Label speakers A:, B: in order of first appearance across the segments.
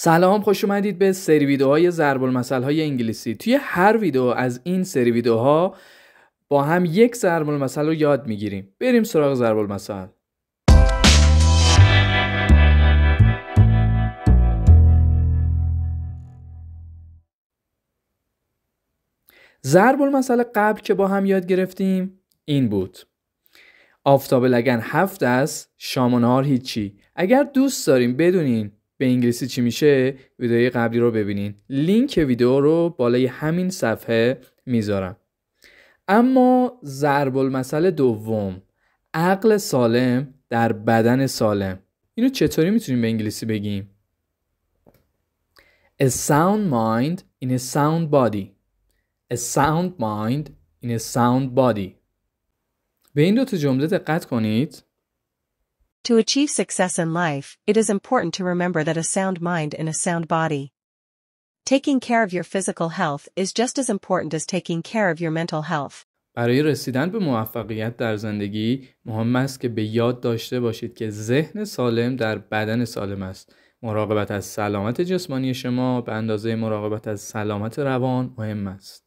A: سلام، خوش اومدید به سری ویدیوهای ضرب المثل های انگلیسی. توی هر ویدیو از این سری ویدیوها با هم یک ضرب المثل رو یاد میگیریم. بریم سراغ ضرب المثل. ضرب المثل قبل که با هم یاد گرفتیم این بود: آفتاب لگن 7 است، شام و نهار هیچی. اگر دوست داریم بدونین به انگلیسی چی میشه، ویدیوی قبلی رو ببینین. لینک ویدیو رو بالای همین صفحه میذارم. اما ضرب المثل دوم، عقل سالم در بدن سالم، اینو چطوری میتونیم به انگلیسی بگیم؟ A sound mind in a sound body. A sound mind in a sound body. به این 2 جمله دقت کنید.
B: To achieve success in life, it is important to remember that a sound mind in a sound body. Taking care of your physical health is just as important as taking care of your mental health.
A: برای رسیدن به موفقیت در زندگی مهم است که به یاد داشته باشید که ذهن سالم در بدن سالم است. مراقبت از سلامت جسمانی شما به اندازه مراقبت از سلامت روان مهم است.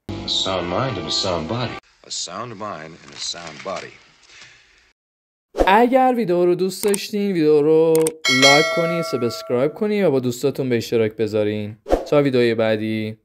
C: A sound mind in a sound body. A sound mind in a sound body.
A: اگر ویدیو رو دوست داشتین ویدیو رو لایک کنید، سابسکرایب کنید و با دوستاتون به اشتراک بذارین. تا ویدیوی بعدی.